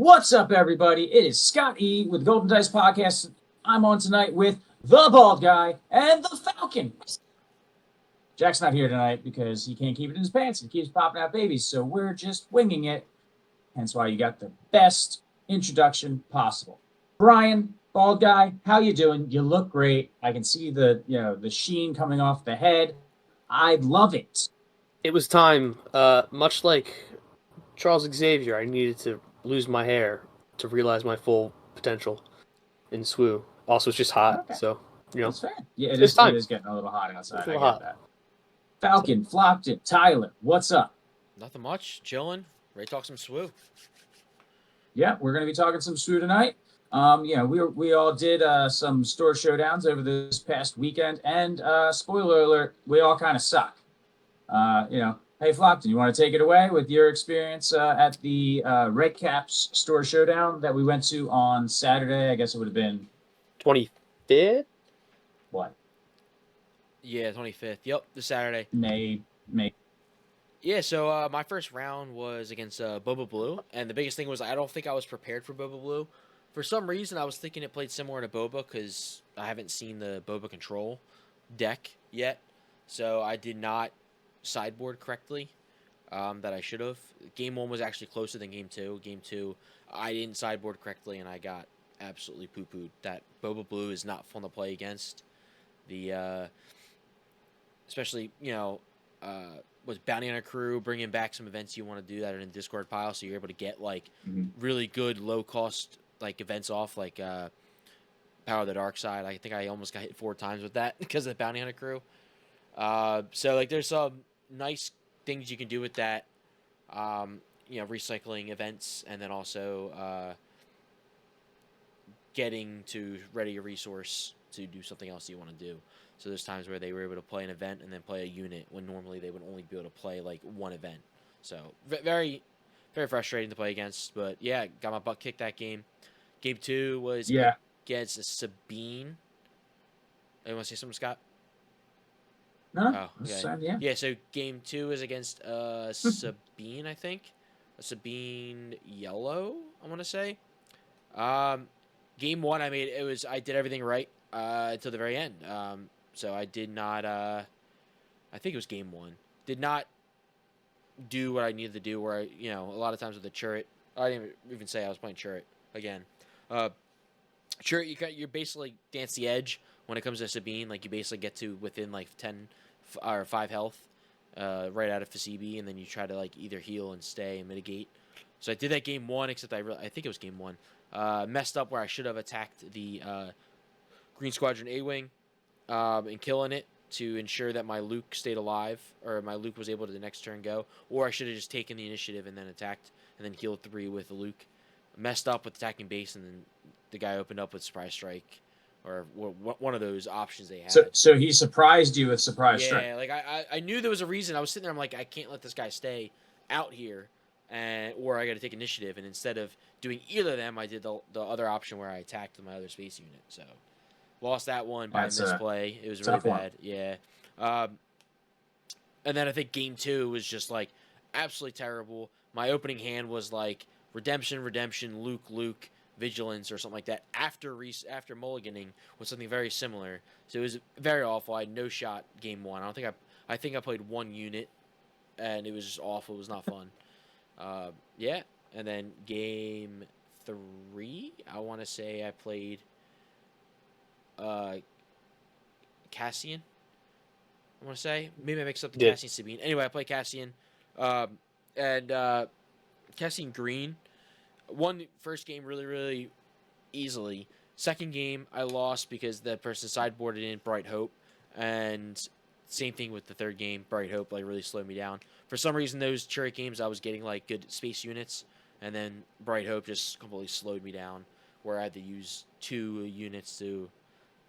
What's up, everybody? It is Scott E with the Golden Dice Podcast. I'm on tonight with the Bald Guy and the Falcon. Jack's not here tonight because he can't keep it in his pants. He keeps popping out babies, so we're just winging it. Hence why you got the best introduction possible. Brian, Bald Guy, how you doing? You look great. I can see the sheen coming off the head. I love it. It was time, much like Charles Xavier, I needed to lose my hair to realize my full potential in SWU. Also, it's just hot, Okay, so, that's fair. Yeah, it it's is. It time. is getting a little hot It's outside. a I little get hot. that. Falcon, Flockton, Tyler, what's up? Nothing much. Chilling. Ready to talk some SWU. Yeah, we're going to be talking some SWU tonight. We all did some store showdowns over this past weekend, and spoiler alert, we all kind of suck. Hey Flockton, you want to take it away with your experience at the Red Caps store showdown that we went to on Saturday? I guess it would have been 25th? what? Yeah, 25th. Yep, this Saturday. May. Yeah, so my first round was against Boba Blue, and the biggest thing was I don't think I was prepared for Boba Blue. For some reason, I was thinking it played similar to Boba because I haven't seen the Boba Control deck yet, so I did not sideboard correctly that I should have. Game 1 was actually closer than Game 2. Game 2, I didn't sideboard correctly, and I got absolutely poo-pooed. That Boba Blue is not fun to play against. Especially, with Bounty Hunter Crew, bringing back some events you want to do that are in the Discord pile, so you're able to get, really good low-cost, events off, Power of the Dark Side. I think I almost got hit 4 times with that because of the Bounty Hunter Crew. There's some nice things you can do with that, recycling events, and then also getting to ready a resource to do something else you want to do. So there's times where they were able to play an event and then play a unit when normally they would only be able to play one event. So very, very frustrating to play against. But yeah, got my butt kicked that game. Game 2 was against Sabine. You want to say something, Scott? No. Oh, okay. Yeah. So game 2 is against Sabine, I think. A Sabine Yellow, I want to say. Game 1, I did everything right until the very end. So I did not. I think it was game 1. Did not do what I needed to do. Where a lot of times with the turret, I didn't even say I was playing turret again. Turret, you basically dance the edge when it comes to Sabine. You basically get to within 10 or 5 health, right out of Fasibi, and then you try to either heal and stay and mitigate. So I did that game 1, except I think it was game 1. Messed up where I should have attacked the Green Squadron A-Wing and killing it to ensure that my Luke stayed alive, or my Luke was able to the next turn go, or I should have just taken the initiative and then attacked and then killed 3 with the Luke. Messed up with attacking base, and then the guy opened up with Surprise Strike, or one of those options they had. So he surprised you with Surprise Strike. Yeah, I knew there was a reason. I was sitting there, I'm like, I can't let this guy stay out here, or I got to take initiative. And instead of doing either of them, I did the other option where I attacked my other space unit. So lost that one by a misplay. It was really bad. Yeah. And then I think game 2 was just absolutely terrible. My opening hand was Redemption, Luke, Vigilance, or something like that. After mulliganing was something very similar. So it was very awful. I had no shot game 1. I think I played 1 unit, and it was just awful. It was not fun. Yeah. And then game 3, I want to say I played Cassian. I want to say maybe I mixed up the Cassian Sabine. Anyway, I played Cassian, and Cassian Green. Won the first game really, really easily. Second game, I lost because the person sideboarded in Bright Hope. And same thing with the third game. Bright Hope really slowed me down. For some reason, those turret games, I was getting good space units. And then Bright Hope just completely slowed me down, where I had to use 2 units to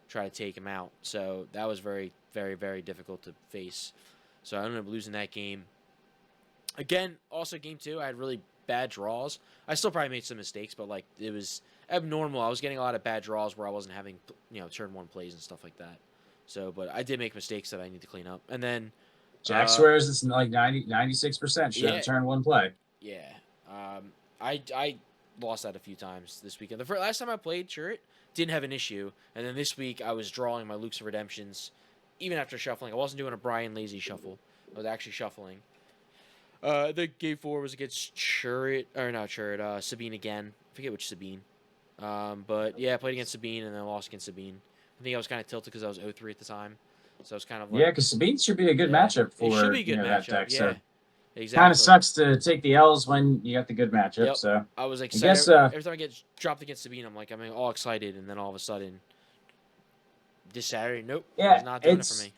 try to take him out. So that was very, very, very difficult to face. So I ended up losing that game. Again, also game 2, I had really bad draws. I still probably made some mistakes, but it was abnormal. I was getting a lot of bad draws where I wasn't having turn 1 plays and stuff like that. So, but I did make mistakes that I need to clean up. And then Jack swears it's 96% should have turn 1 play. Yeah. I lost that a few times this weekend. The last time I played Chirrut, didn't have an issue, and then this week I was drawing my Luke's of Redemptions, even after shuffling. I wasn't doing a Brian lazy shuffle. I was actually shuffling. The game 4 was against Sabine again. I forget which Sabine. But yeah, I played against Sabine and then lost against Sabine. I think I was kind of tilted because I was 0-3 at the time. So I was kind of like... Yeah, because Sabine should be a good matchup for it should be a good that matchup, deck. yeah. So Exactly. kind of sucks to take the L's when you got the good matchup. Yep. So I was I excited. guess Every time I get dropped against Sabine, I'm all excited, and then all of a sudden, this Saturday, nope, yeah, it's not doing it for me.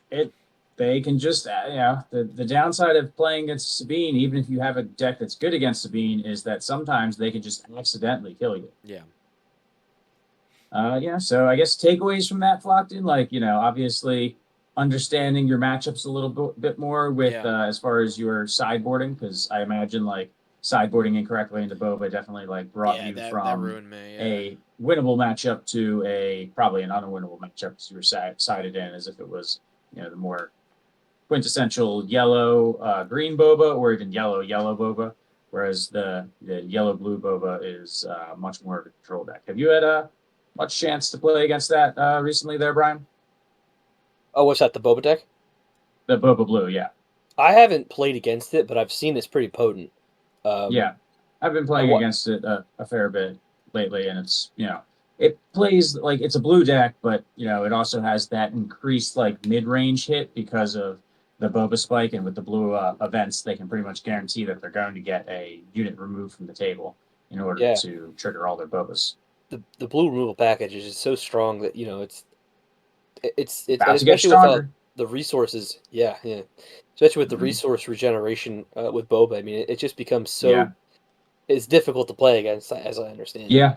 They can just the downside of playing against Sabine, even if you have a deck that's good against Sabine, is that sometimes they can just accidentally kill you. Yeah. So I guess takeaways from that, Flockton, obviously understanding your matchups a little bit more with as far as your sideboarding, because I imagine sideboarding incorrectly into Boba definitely brought you that from ruined me. Yeah. a winnable matchup to probably an unwinnable matchup because you were sided in as if it was the more quintessential yellow green Boba or even yellow Boba, whereas the yellow blue Boba is much more of a control deck. Have you had much chance to play against that recently there, Brian? Oh, what's that, the Boba deck? The Boba Blue, yeah. I haven't played against it, but I've seen it's pretty potent. Yeah. I've been playing against it a fair bit lately, and it's, it plays like it's a blue deck, but, it also has that increased mid-range hit because of the Boba spike, and with the blue events, they can pretty much guarantee that they're going to get a unit removed from the table in order to trigger all their Bobas. The blue removal package is just so strong that it's about to get especially stronger. With the resources, especially with the resource regeneration with Boba. I mean, it just becomes so it's difficult to play against, as I understand. Yeah,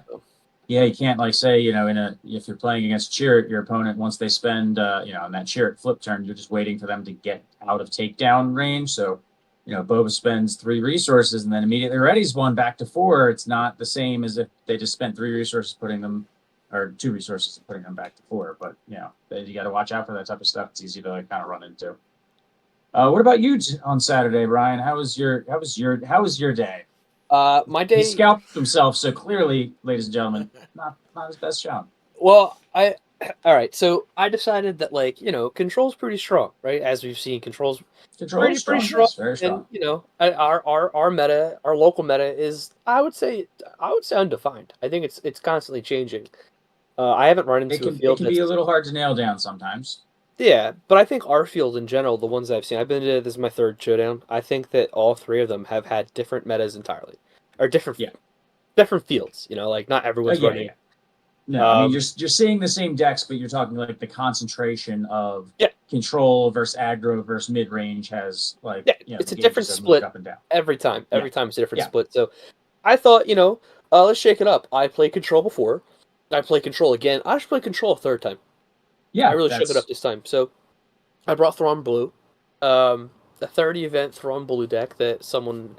yeah, you can't say if you're playing against Chirrut, your opponent once they spend on that Chirrut flip turn, you're just waiting for them to get out of takedown range. So Boba spends 3 resources and then immediately readies 1 back to 4. It's not the same as if they just spent 3 resources putting them, or 2 resources putting them back to 4. But you got to watch out for that type of stuff. It's easy to kind of run into. What about you on Saturday, Brian? How was your day? My day. He scalped himself, so clearly, ladies and gentlemen, not his best shot. Well, all right. So I decided that control's pretty strong, right? As we've seen, control's pretty strong. Yes, very strong. And our meta, our local meta is, I would say undefined. I think it's constantly changing. I haven't run into a field. It can be a little hard to nail down sometimes. Yeah, but I think our field in general, the ones I've seen, this is my 3rd showdown. I think that all 3 of them have had different metas entirely, or different fields. Not everyone's running. Yeah. No, I mean you're seeing the same decks, but you're talking the concentration of control versus aggro versus mid range has it's a different split up and down. every time. Every time it's a different split. So I thought let's shake it up. I played control before. I played control again. I should play control a 3rd time. Yeah, I really shook it up this time. So I brought Thrawn Blue, a 30 event Thrawn Blue deck that someone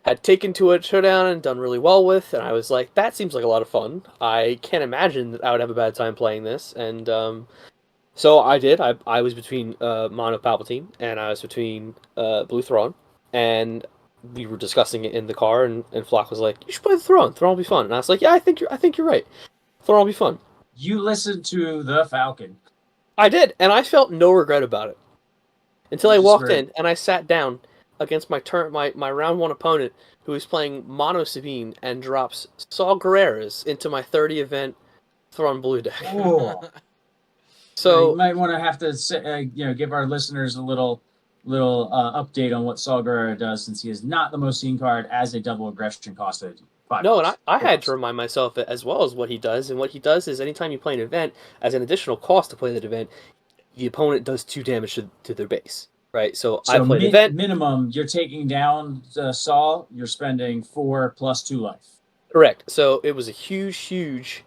had taken to a showdown and done really well with, and I was like, that seems like a lot of fun. I can't imagine that I would have a bad time playing this, and so I did. I was between Mono Palpatine, and I was between Blue Thrawn, and we were discussing it in the car, and Flock was like, you should play the Thrawn. Thrawn will be fun. And I was like, yeah, I think you're right. Thrawn will be fun. You listened to the Falcon. I did, and I felt no regret about it. Until I walked in, and I sat down against my round 1 opponent, who was playing Mono Sabine, and drops Saul Guerreras into my 30 event Thrawn Blue deck. Oh. So you might want to have to give our listeners a little update on what Saul Guerrero does, since he is not the most seen card as a double aggression costed. No, and I had to remind myself as well as what he does. And what he does is anytime you play an event, as an additional cost to play that event, the opponent does 2 damage to their base. Right? So I played an event. Minimum, you're taking down Saul, you're spending 4 plus 2 life. Correct. So it was a huge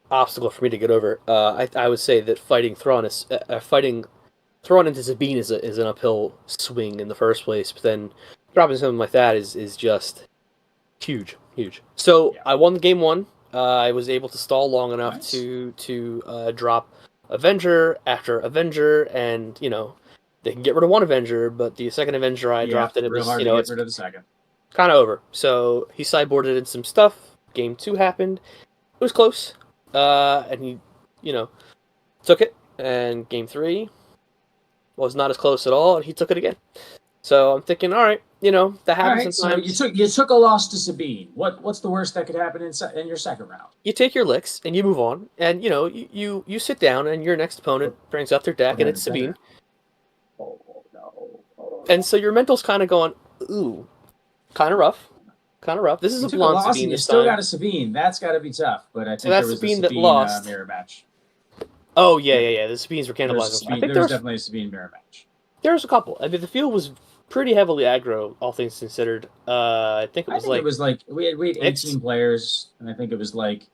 obstacle for me to get over. I would say that fighting Thrawn into Sabine is an uphill swing in the first place, but then dropping something like that is just huge. So I won the game 1. I was able to stall long enough to drop Avenger after Avenger, and they can get rid of 1 Avenger, but the 2nd Avenger I dropped, and it was hard to get rid of the second. Kind of over. So he sideboarded in some stuff. Game 2 happened. It was close. And he, took it. And Game 3 was not as close at all, and he took it again. So I'm thinking, all right, that All happens right, so sometimes. you took a loss to Sabine. What's the worst that could happen in your second round? You take your licks and you move on, and you sit down, and your next opponent brings up their deck, Okay, and it's Sabine. Oh no! Oh, And so your mental's kind of going, ooh, kind of rough. This is you a took a blonde loss Sabine and you this still time. got a Sabine. That's got to be tough. But I So think there that's was a Sabine that Sabine lost. mirror match. Oh, yeah. The Sabines were There was, a cannibalizing. I Sabine, think there was definitely a Sabine mirror match. there was a couple. I mean, the field was pretty heavily aggro, all things considered. I think it was like we had 18 players, and I think it was like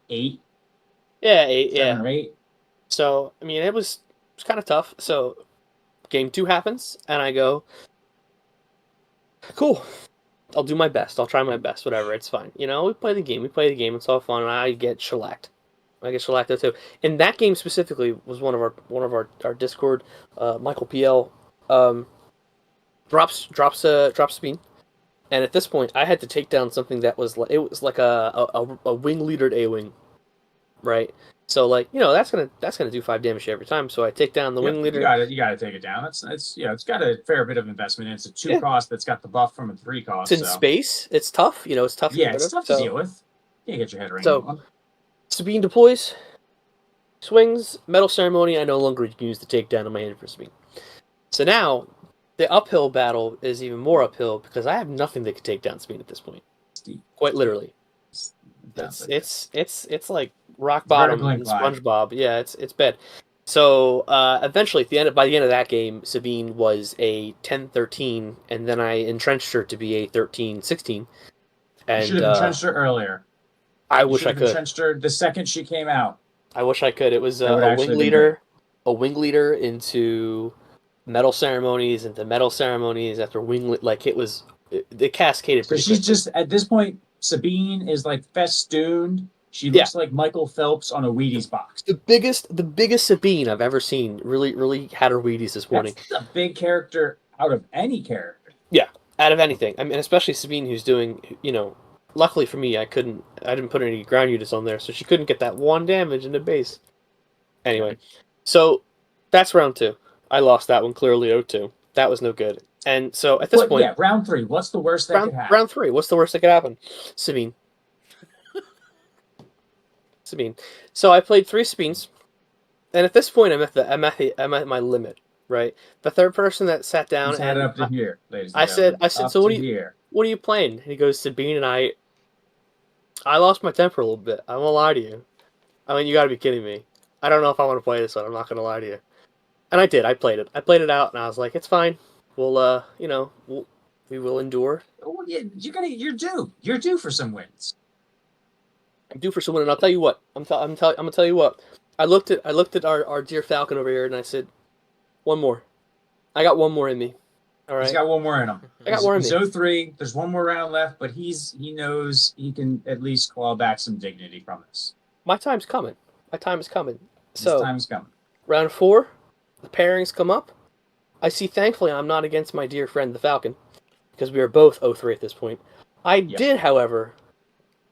8. Yeah, 7 or 8. So, I mean, it was kind of tough. So, game 2 happens, and I go, cool. I'll do my best. I'll try my best. Whatever. It's fine. We play the game. It's all fun, and I get shellacked. There too. And that game specifically was one of our Discord. Michael PL drops Sabine, and at this point, I had to take down something that was like a wing leadered A wing, right? So that's gonna do 5 damage every time. So I take down the wing leader. You gotta take it down. It's got a fair bit of investment. It's a 2 cost that's got the buff from a 3 cost. It's in space. It's tough. It's tough. Yeah, it's tough to deal with. You can't get your head around so, that one. Sabine deploys, swings, metal ceremony. I no longer use the takedown in my hand for Sabine. So now the uphill battle is even more uphill because I have nothing that could take down Sabine at this point. Quite literally. It's like rock bottom in SpongeBob. Yeah, it's bad. So eventually, by the end of that game, Sabine was a 10-13, and then I entrenched her to be a 13-16. And you should have entrenched her earlier. I wish I could. Entrenched her the second she came out. I wish I could. It was a wing leader into metal ceremonies, after wing. It cascaded. So she's just at this point. Sabine is like festooned. She looks like Michael Phelps on a Wheaties box. The biggest Sabine I've ever seen. Really had her Wheaties this morning. That's a big character out of any character. Yeah, out of anything. I mean, especially Sabine, who's doing. Luckily for me, I didn't put any ground units on there, so she couldn't get that 1 damage in the base. Anyway, so that's round 2. I lost that one clearly 0-2. That was no good. And so at this point, round 3. What's the worst that could happen? Round 3. What's the worst that could happen? Sabine. So I played 3 Sabines, and at this point, I'm at my limit. Right. The third person that sat down and up to here, ladies. I said, so what are you playing? And he goes, Sabine, and I lost my temper a little bit. I won't lie to you. I mean, you got to be kidding me. I don't know if I want to play this one. I'm not going to lie to you. And I did. I played it out, and I was like, it's fine. We'll, we will endure. Oh, yeah, you're due. You're due for some wins. I'm due for some wins, and I'll tell you what. I'm gonna tell you what. I looked at our dear Falcon over here, and I said, one more. I got one more in me. All right. He's got one more in him. I got more in me. He's 0-3. There's one more round left, but he knows he can at least claw back some dignity from this. My time's coming. So, his time's coming. Round 4, the pairings come up. I see, thankfully, I'm not against my dear friend the Falcon, because we are both 0-3 at this point. I did, however,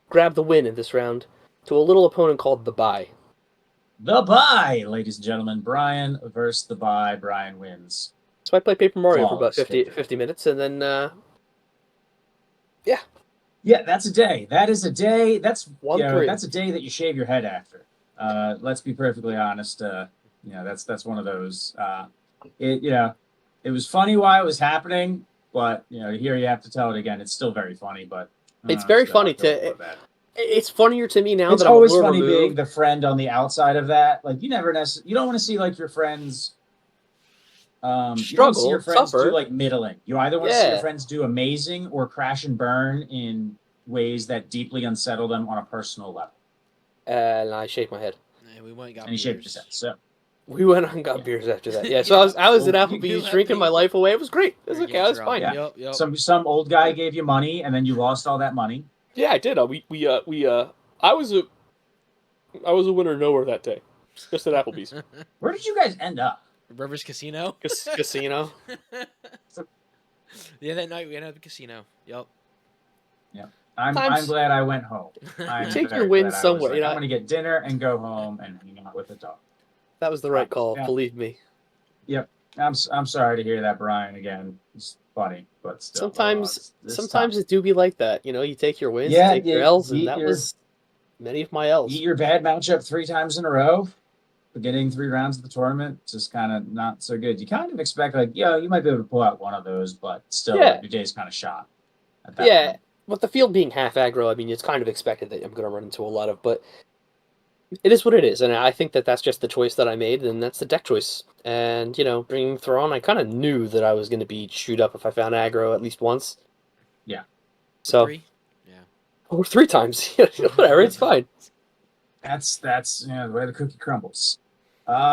grab the win in this round to a little opponent called the Bye. The Bye, ladies and gentlemen. Brian versus the Bye. Brian wins. So I played Paper Mario for about 50 minutes, and then, yeah. Yeah, that's a day. That is a day. That's that's a day that you shave your head after. Let's be perfectly honest. That's one of those. It was funny while it was happening, but here you have to tell it again. It's still very funny, but it's very funny to. It's funnier to me now. It's that always I'm funny removed. being the friend on the outside of that. Like you don't want to see like your friends. Struggle, see your friends suffer. do like middling. You either want to see your friends do amazing or crash and burn in ways that deeply unsettle them on a personal level. And I shake my head. And we went and got and he shaved his head. So we went and got beers after that. Yeah, so I was at Applebee's drinking my life away. It was great. It was okay. I was fine. Yeah. Yep. Some old guy gave you money and then you lost all that money. Yeah, I did. I was a winner nowhere that day. Just at Applebee's. Where did you guys end up? Rivers Casino. Casino. Yeah, that night we ended up at the casino. Yep. Yeah. I'm Sometimes glad I went home. I'm take your very win glad I was somewhere. like, You know, I'm going to get dinner and go home and hang out with the dog. that was the right call. Yeah. Believe me. Yep. I'm sorry to hear that, Brian. Again, it's funny, but still. Sometimes it do be like that. You know, you take your wins, Yeah, take your L's, and that was many of my L's. eat your bad matchup 3 times in a row. Beginning 3 rounds of the tournament, just kind of not so good. You kind of expect, like, you might be able to pull out one of those, but still, Yeah. your day's kind of shot at that Yeah, point. with the field being half aggro, I mean, it's kind of expected that I'm going to run into a lot of, but it is what it is, and I think that that's just the choice that I made, and that's the deck choice. And, you know, bringing Thrawn, I kind of knew that I was going to be chewed up if I found aggro at least once. Yeah. So, 3? Yeah. or 3 times. Whatever, it's fine. That's the way the cookie crumbles.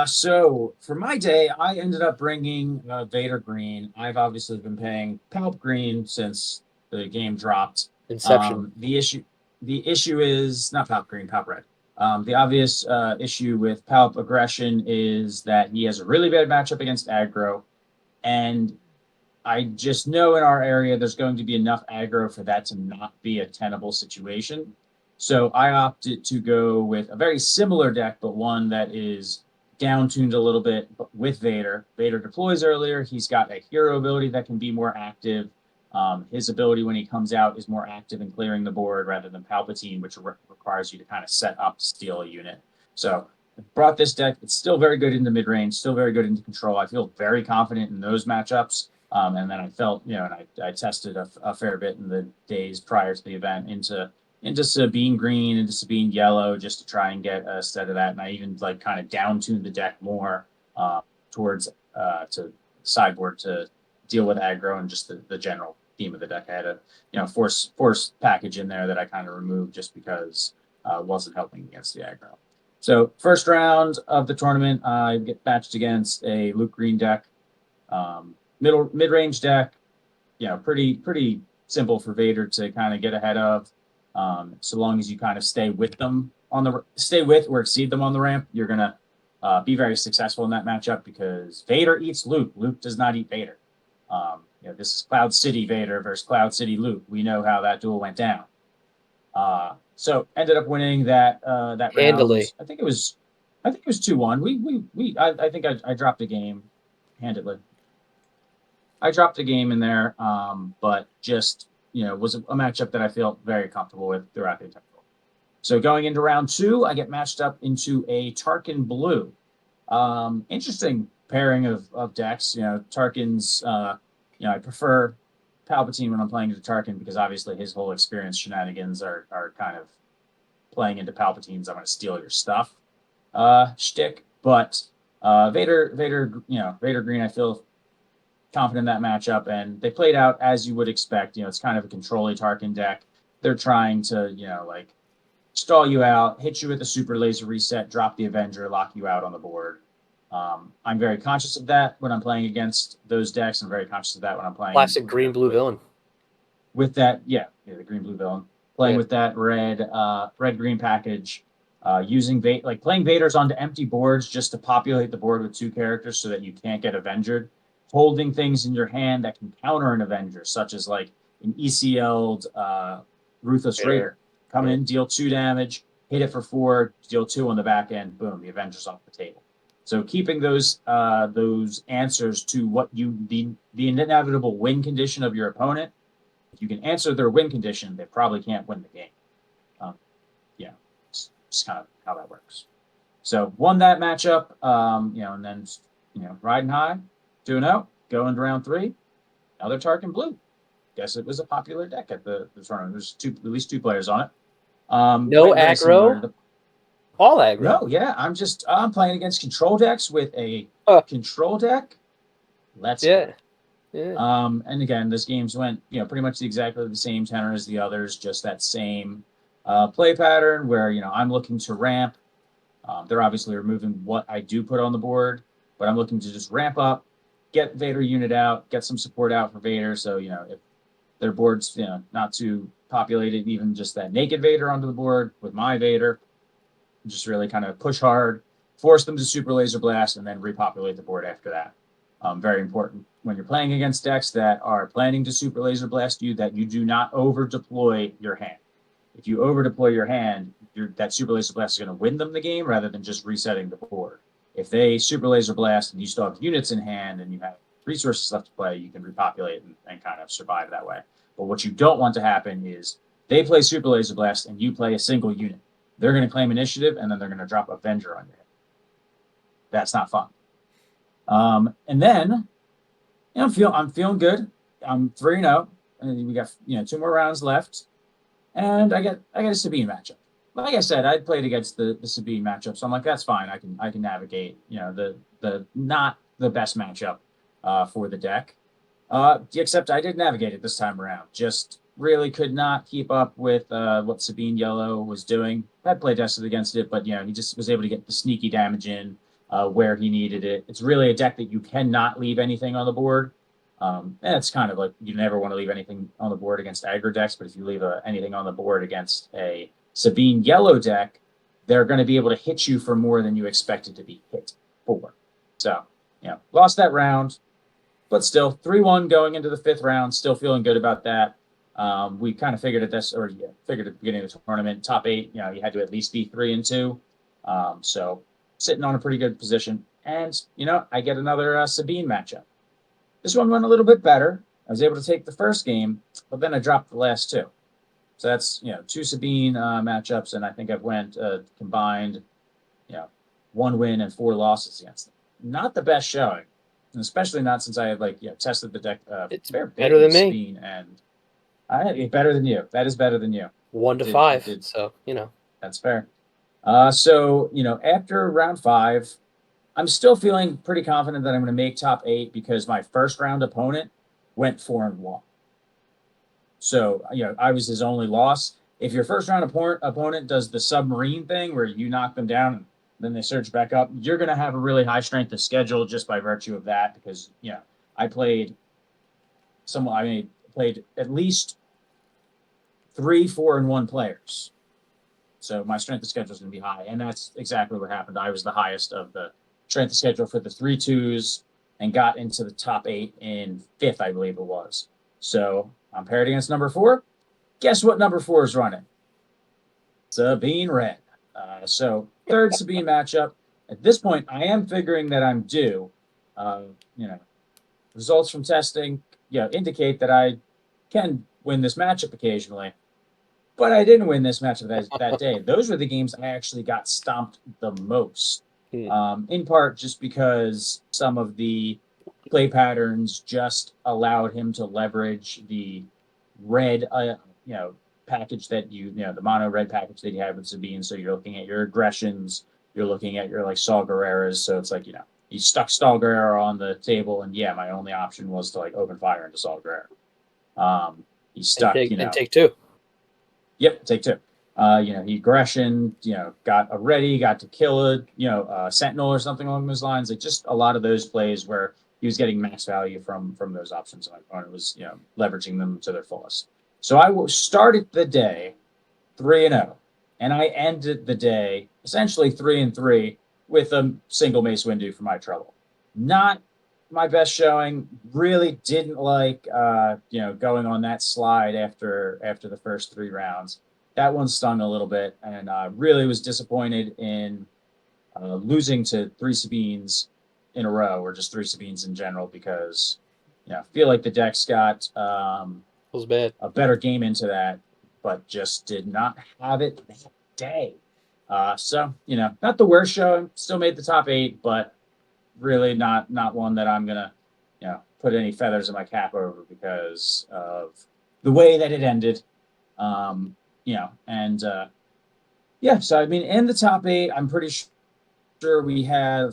So for my day, I ended up bringing Vader Green. I've obviously been paying Palp Green since the game dropped. Inception. The issue is not Palp Green, Palp Red. The obvious issue with Palp Aggression is that he has a really bad matchup against aggro, and I just know in our area there's going to be enough aggro for that to not be a tenable situation. So I opted to go with a very similar deck, but one that is down tuned a little bit with Vader. Vader deploys earlier. He's got a hero ability that can be more active. His ability when he comes out is more active in clearing the board rather than Palpatine, which requires you to kind of set up to steal a unit. So I brought this deck. It's still very good into mid range, still very good into control. I feel very confident in those matchups. And then I felt, and I tested a fair bit in the days prior to the event into Sabine green, into Sabine yellow, just to try and get a set of that. And I even like kind of down tuned the deck more towards to sideboard to deal with aggro and just the general theme of the deck. I had a force package in there that I kind of removed just because it wasn't helping against the aggro. So first round of the tournament, I get matched against a Luke Green deck. Mid range deck, pretty simple for Vader to kind of get ahead of. So long as you kind of stay with or exceed them on the ramp, you're gonna be very successful in that matchup because Vader eats Luke. Luke does not eat Vader. This is Cloud City Vader versus Cloud City Luke. We know how that duel went down. So ended up winning that Handily. round. I think it was 2-1. I think I dropped a game handedly. I dropped a game in there, but just was a matchup that I felt very comfortable with throughout the entire tour. So going into round 2, I get matched up into a Tarkin Blue. Interesting pairing of decks. Tarkin's. I prefer Palpatine when I'm playing into Tarkin because obviously his whole experience shenanigans are kind of playing into Palpatine's "I'm going to steal your stuff" shtick. But Vader Green, I feel confident in that matchup, and they played out as you would expect. It's kind of a control-y Tarkin deck. They're trying to, stall you out, hit you with a super laser reset, drop the Avenger, lock you out on the board. I'm very conscious of that when I'm playing against those decks. I'm very conscious of that when I'm playing Classic green-blue villain. With that, the green-blue villain. Playing with that red-green package. Playing Vaders onto empty boards just to populate the board with 2 characters so that you can't get Avengered. Holding things in your hand that can counter an Avenger, such as like an ECL'd Ruthless Raider. Come in, deal 2 damage, hit it for 4, deal 2 on the back end, boom, the Avenger's off the table. So keeping those answers to what the inevitable win condition of your opponent. If you can answer their win condition, they probably can't win the game. It's just kind of how that works. So won that matchup, and then riding high, 2-0, going to round 3, another Tarkin Blue. Guess it was a popular deck at the tournament. There's at least 2 players on it. No aggro. All aggro. No, yeah. I'm playing against control decks with a control deck. Let's go. Yeah. And again, this game's went pretty much exactly the same tenor as the others, just that same play pattern where I'm looking to ramp. They're obviously removing what I do put on the board, but I'm looking to just ramp up, get Vader unit out, get some support out for Vader. So if their board's not too populated, even just that naked Vader onto the board with my Vader, just really kind of push hard, force them to super laser blast, and then repopulate the board after that. Very important when you're playing against decks that are planning to super laser blast you, that you do not over deploy your hand. If you over deploy your hand, that super laser blast is going to win them the game rather than just resetting the board. If they super laser blast and you still have units in hand and you have resources left to play, you can repopulate and kind of survive that way. But what you don't want to happen is they play super laser blast and you play a single unit. They're going to claim initiative and then they're going to drop Avenger on you. That's not fun. And then I'm feeling good. I'm 3-0, and we got 2 more rounds left, and I got a Sabine matchup. Like I said, I'd played against the Sabine matchup, so I'm like, that's fine. I can navigate. The not the best matchup for the deck. Except I did navigate it this time around. Just really could not keep up with what Sabine Yellow was doing. I play tested against it, but he just was able to get the sneaky damage in where he needed it. It's really a deck that you cannot leave anything on the board. And it's kind of like you never want to leave anything on the board against aggro decks, but if you leave anything on the board against a Sabine Yellow deck, they're going to be able to hit you for more than you expected to be hit for. So, lost that round, but still 3-1 going into the 5th round. Still feeling good about that. We kind of figured at the beginning of the tournament, top 8, you had to at least be 3-2. So sitting on a pretty good position. And, I get another Sabine matchup. This one went a little bit better. I was able to take the first game, but then I dropped the last 2. So that's, 2 Sabine matchups, and I think I've went combined, 1 win and 4 losses against them. Not the best showing, and especially not since I had tested the deck. It's better than me. Sabine, and better than you. That is better than you. 1 to 5. So that's fair. So after round 5, I'm still feeling pretty confident that I'm going to make top 8 because my first round opponent went 4-1. So, I was his only loss. If your first round opponent does the submarine thing where you knock them down and then they surge back up, you're going to have a really high strength of schedule just by virtue of that because, I played at least 3 4-1 players. So my strength of schedule is going to be high. And that's exactly what happened. I was the highest of the strength of schedule for the 3-2s and got into the top 8 in 5th, I believe it was. So I'm paired against number 4. Guess what number 4 is running? Sabine Red. So 3rd Sabine matchup. At this point, I am figuring that I'm due. Results from testing, indicate that I can win this matchup occasionally. But I didn't win this matchup that day. Those were the games I actually got stomped the most. In part just because some of the play patterns just allowed him to leverage the red, package that the mono red package that you have with Sabine. So you're looking at your aggressions, you're looking at your Saul Guerreras. So it's like, he stuck Saul Guerrero on the table, and my only option was to open fire into Saul Guerrero. He stuck, and take 2. Yep, take 2. He aggression, got a ready, got to kill a sentinel or something along those lines. Just a lot of those plays where he was getting max value from those options, and my opponent was, leveraging them to their fullest. So I started the day 3-0, and I ended the day essentially 3-3 with a single Mace Windu for my trouble. Not my best showing. Really didn't like, going on that slide after the first 3 rounds. That one stung a little bit, and really was disappointed in losing to 3 Sabines in a row, or just 3 Sabines in general, because I feel like the deck's got was bad. A better game into that, but just did not have it that day. So not the worst showing. Still made the top 8, but really not one that I'm gonna put any feathers in my cap over because of the way that it ended. So I mean, in the top 8, I'm pretty sure we had.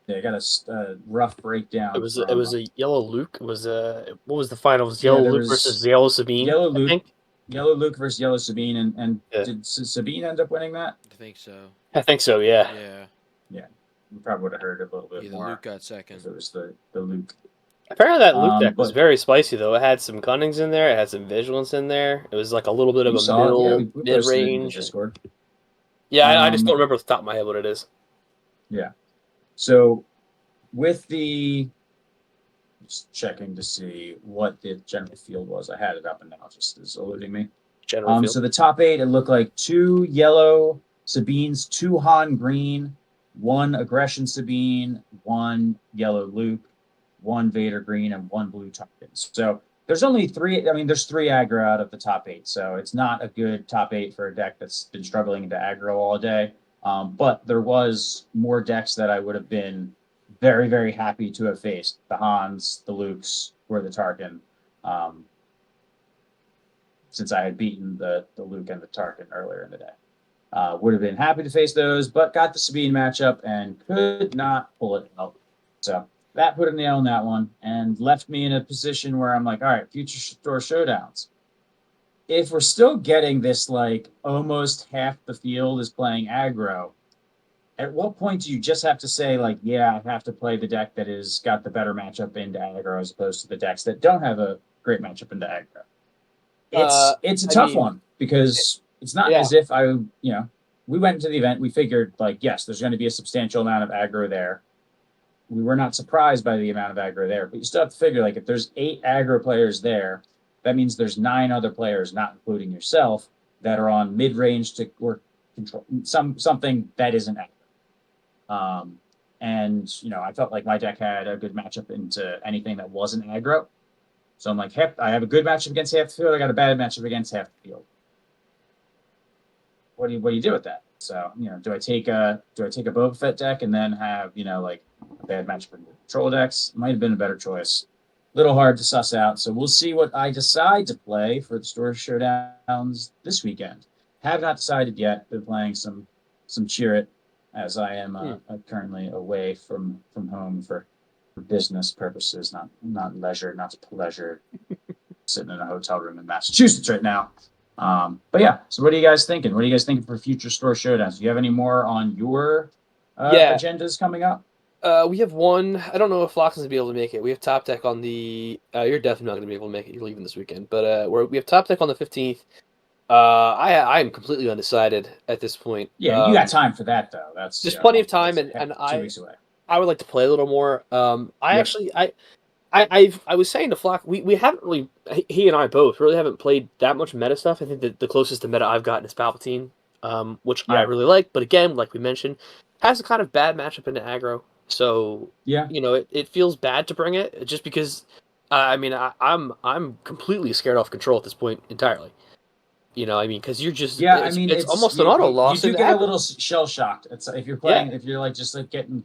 I got a rough breakdown. It was a yellow Luke. It was what was the final? It was yellow Luke versus yellow Sabine. Yellow Luke, yellow Luke versus yellow Sabine, and did Sabine end up winning that? I think so. I think so. Yeah. Yeah. You probably would have heard it a little bit Yeah, more. Luke got second. If it was the Luke. Apparently that Luke deck was very spicy though. It had some Gunnings in there. It had some Vigilance in there. It was like a little bit of a mid range. Discord. Yeah, I just don't remember off the top of my head what it is. Yeah. So with the Just checking to see what the general field was. I had it up and now it just is eluding me. General field. So the top 8, it looked like 2 yellow Sabines, 2 Han green, 1 aggression Sabine, 1 yellow Luke, 1 Vader green, and 1 blue Tarkin. So there's only 3. I mean, there's 3 aggro out of the top 8, so it's not a good top 8 for a deck that's been struggling to aggro all day. But there was more decks that I would have been very, very happy to have faced: the Hans, the Lukes, or the Tarkin. Since I had beaten the Luke and the Tarkin earlier in the day. Would have been happy to face those, but got the Sabine matchup and could not pull it out. So that put a nail in that one and left me in a position where I'm like, all right, future store showdowns. If we're still getting this, like almost half the field is playing aggro, at what point do you just have to say, like, yeah, I have to play the deck that has got the better matchup into aggro as opposed to the decks that don't have a great matchup into aggro? It's a tough one because it's not as if we went into the event, we figured, like, yes, there's going to be a substantial amount of aggro there. We were not surprised by the amount of aggro there, but you still have to figure, like, if there's 8 aggro players there, that means there's 9 other players, not including yourself, that are on mid-range to or control something that isn't aggro. And I felt like my deck had a good matchup into anything that wasn't aggro. So I'm like, I have a good matchup against half the field. I got a bad matchup against half the field. What do you do with that? So do I take a Boba Fett deck and then have like a bad matchup in the control decks? Might have been a better choice. Little hard to suss out. So we'll see what I decide to play for the Store Showdowns this weekend. Have not decided yet. Been playing some Cheer It, as I am currently away from home for business purposes, not leisure, not pleasure. Sitting in a hotel room in Massachusetts right now. But yeah, so what are you guys thinking? What are you guys thinking for future store showdowns? Do you have any more on your agendas coming up? We have one. I don't know if Flockton's gonna be able to make it. We have top deck on the. You're definitely not gonna be able to make it. You're leaving this weekend, but we have top deck on the 15th. I am completely undecided at this point. Yeah, you got time for that though. That's there's plenty of time, and 2 weeks away. I would like to play a little more. I was saying to Flock, we haven't really, he and I both really haven't played that much meta stuff. I think that the closest to meta I've gotten is Palpatine, which I really like. But again, like we mentioned, has a kind of bad matchup into aggro. So it feels bad to bring it just because. I'm completely scared off control at this point entirely. Because you're just it's almost an auto loss. You do get a little shell shocked. It's if you're playing, if you're like just like getting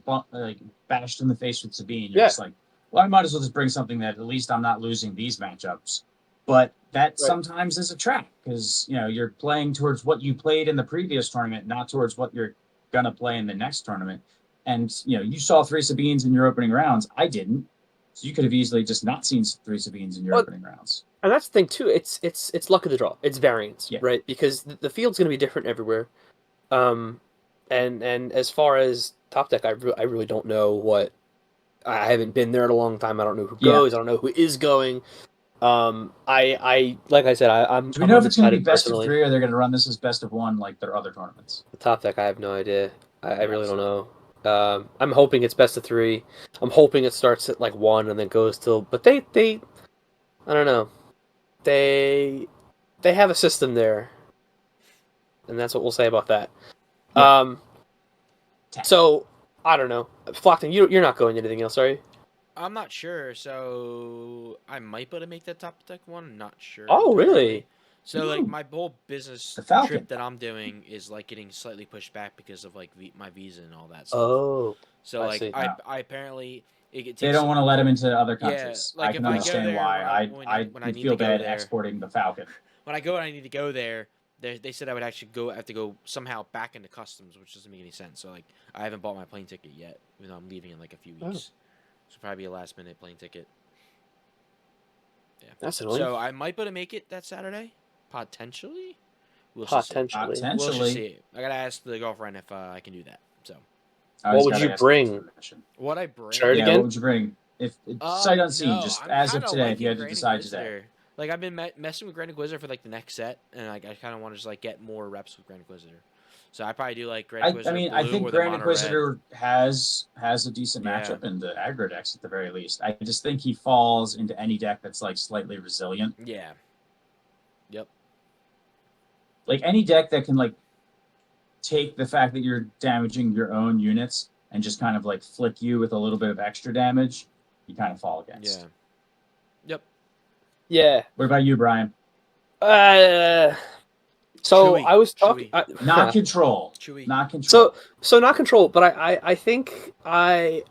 bashed in the face with Sabine, you're just like, well, I might as well just bring something that at least I'm not losing these matchups. But that sometimes is a trap because you're playing towards what you played in the previous tournament, not towards what you're gonna play in the next tournament. And you saw 3 Sabines in your opening rounds. I didn't, so you could have easily just not seen 3 Sabines in your opening rounds. And that's the thing too. It's luck of the draw. It's variance, right? Because the field's going to be different everywhere. And as far as top deck, I really don't know what. I haven't been there in a long time. I don't know who goes. I don't know who is going. I like I said, I'm. Do we know if it's going to be best of 3 or they're going to run this as best of 1 like their other tournaments? The top deck, I have no idea. I really don't know. I'm hoping it's best of 3. I'm hoping it starts at like 1 and then goes till. But they I don't know. They have a system there, and that's what we'll say about that. Yeah. So I don't know, Flockton, you're not going anything else, are you? I'm not sure, so I might be able to make that top deck one. I'm not sure. Oh, really? So like my whole business trip that I'm doing is like getting slightly pushed back because of like my visa and all that stuff. Oh, so like I apparently. They don't want to let him into other countries. Like I can understand why. I feel bad exporting the Falcon. When I go and I need to go there, they said I would actually have to go somehow back into customs, which doesn't make any sense. So like I haven't bought my plane ticket yet, even though I'm leaving in like a few weeks. So probably a last minute plane ticket. Yeah, that's annoying. So I might be able to make it that Saturday, potentially. Potentially. We'll just see. I gotta ask the girlfriend if I can do that. So. What would you bring? What I bring? Share it again? What would you bring? If sight unseen, just as of today, if you had to decide today. Like I've been messing with Grand Inquisitor for like the next set, and like I kind of want to just like get more reps with Grand Inquisitor. So I probably do like Grand I Inquisitor mean, blue I think or the Grand mono red. Inquisitor has a decent Yeah. matchup in the aggro decks at the very least. I just think he falls into any deck that's like slightly resilient. Yeah. Yep. Like any deck that can like take the fact that you're damaging your own units and just kind of like flick you with a little bit of extra damage, you kind of fall against. Yeah. Yep. Yeah. What about you, Brian? So Chewy. I was talking. Not control. Chewy. Not control. So not control, but I think and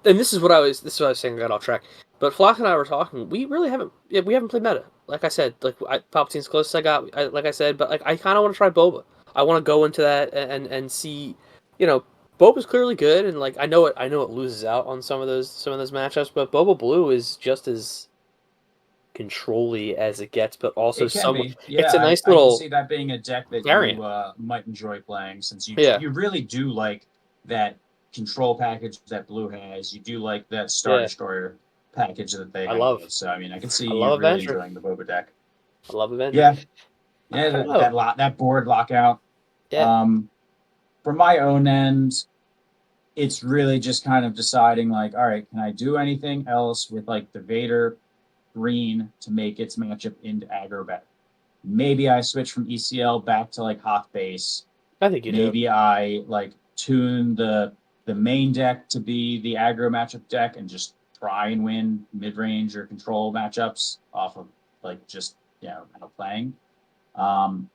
this is what I was saying. I got off track. But Flock and I were talking. We really haven't played meta. Like I said, Palpatine's closest like I said, but like I kind of want to try Boba. I want to go into that and see, Boba's clearly good, and like I know it loses out on some of those matchups, but Boba Blue is just as control-y as it gets, but also It can be. Yeah, it's a nice I can little see that being a deck that variant. you might enjoy playing since Yeah. you really do like that control package that Blue has. You do like that Star Yeah. Destroyer package that they I have. love. So I mean, I can see I you love really Avenger. enjoying the Boba deck. I love Avenger. Yeah, I don't yeah, know. that board lockout. Yeah. For my own end, it's really just kind of deciding like, all right, can I do anything else with like the Vader green to make its matchup into aggro better? Maybe I switch from ECL back to like Hawk base. I think you do. Maybe I like tune the main deck to be the aggro matchup deck and just try and win mid range or control matchups off of like just playing.